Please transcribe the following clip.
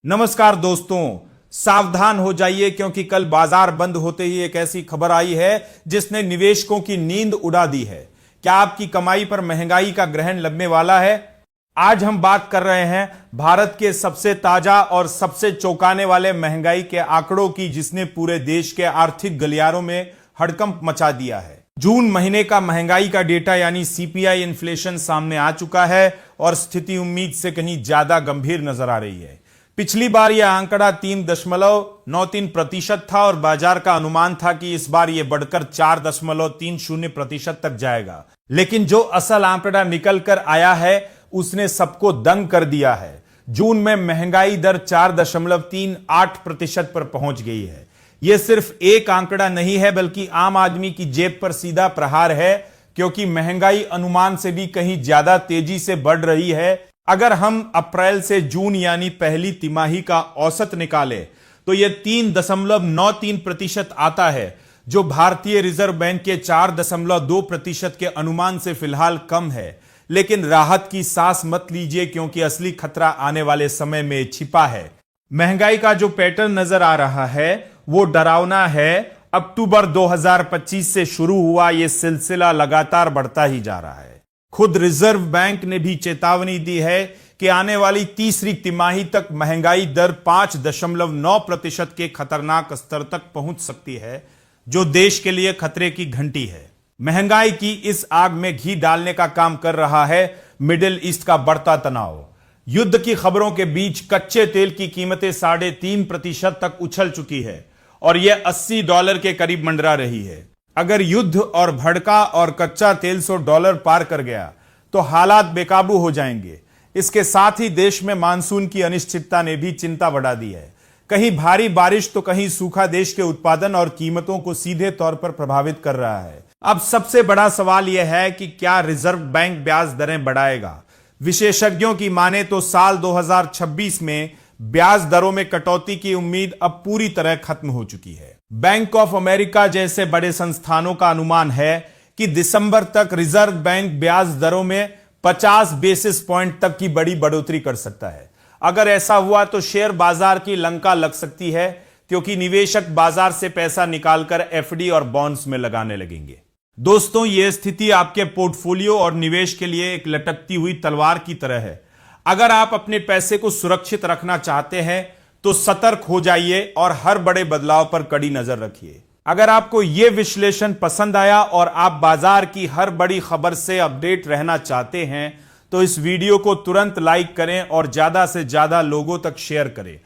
नमस्कार दोस्तों, सावधान हो जाइए क्योंकि कल बाजार बंद होते ही एक ऐसी खबर आई है जिसने निवेशकों की नींद उड़ा दी है। क्या आपकी कमाई पर महंगाई का ग्रहण लगने वाला है? आज हम बात कर रहे हैं भारत के सबसे ताजा और सबसे चौंकाने वाले महंगाई के आंकड़ों की, जिसने पूरे देश के आर्थिक गलियारों में हड़कंप मचा दिया है। जून महीने का महंगाई का डेटा यानी सीपीआई इन्फ्लेशन सामने आ चुका है और स्थिति उम्मीद से कहीं ज्यादा गंभीर नजर आ रही है। पिछली बार यह आंकड़ा 3.93% था और बाजार का अनुमान था कि इस बार यह बढ़कर 4.30% तक जाएगा। लेकिन जो असल आंकड़ा निकल कर आया है उसने सबको दंग कर दिया है। जून में महंगाई दर 4.38% पर पहुंच गई है। यह सिर्फ एक आंकड़ा नहीं है बल्कि आम आदमी की जेब पर सीधा प्रहार है, क्योंकि महंगाई अनुमान से भी कहीं ज्यादा तेजी से बढ़ रही है। अगर हम अप्रैल से जून यानी पहली तिमाही का औसत निकालें तो यह 3.93% आता है, जो भारतीय रिजर्व बैंक के 4.2% के अनुमान से फिलहाल कम है। लेकिन राहत की सांस मत लीजिए, क्योंकि असली खतरा आने वाले समय में छिपा है। महंगाई का जो पैटर्न नजर आ रहा है वो डरावना है। अक्टूबर 2025 से शुरू हुआ यह सिलसिला लगातार बढ़ता ही जा रहा है। खुद रिजर्व बैंक ने भी चेतावनी दी है कि आने वाली तीसरी तिमाही तक महंगाई दर 5.9% के खतरनाक स्तर तक पहुंच सकती है, जो देश के लिए खतरे की घंटी है। महंगाई की इस आग में घी डालने का काम कर रहा है मिडिल ईस्ट का बढ़ता तनाव। युद्ध की खबरों के बीच कच्चे तेल की कीमतें 3.5% तक उछल चुकी है और यह $80 के करीब मंडरा रही है। अगर युद्ध और भड़का और कच्चा तेल $100 पार कर गया तो हालात बेकाबू हो जाएंगे। इसके साथ ही देश में मानसून की अनिश्चितता ने भी चिंता बढ़ा दी है। कहीं भारी बारिश तो कहीं सूखा देश के उत्पादन और कीमतों को सीधे तौर पर प्रभावित कर रहा है। अब सबसे बड़ा सवाल यह है कि क्या रिजर्व बैंक ब्याज दरें बढ़ाएगा। विशेषज्ञों की माने तो साल 2026 में ब्याज दरों में कटौती की उम्मीद अब पूरी तरह खत्म हो चुकी है। बैंक ऑफ अमेरिका जैसे बड़े संस्थानों का अनुमान है कि दिसंबर तक रिजर्व बैंक ब्याज दरों में 50 बेसिस पॉइंट तक की बड़ी बढ़ोतरी कर सकता है। अगर ऐसा हुआ तो शेयर बाजार की लंका लग सकती है, क्योंकि निवेशक बाजार से पैसा निकालकर एफडी और बॉन्ड्स में लगाने लगेंगे। दोस्तों, यह स्थिति आपके पोर्टफोलियो और निवेश के लिए एक लटकती हुई तलवार की तरह है। अगर आप अपने पैसे को सुरक्षित रखना चाहते हैं तो सतर्क हो जाइए और हर बड़े बदलाव पर कड़ी नजर रखिए। अगर आपको यह विश्लेषण पसंद आया और आप बाजार की हर बड़ी खबर से अपडेट रहना चाहते हैं तो इस वीडियो को तुरंत लाइक करें और ज्यादा से ज्यादा लोगों तक शेयर करें।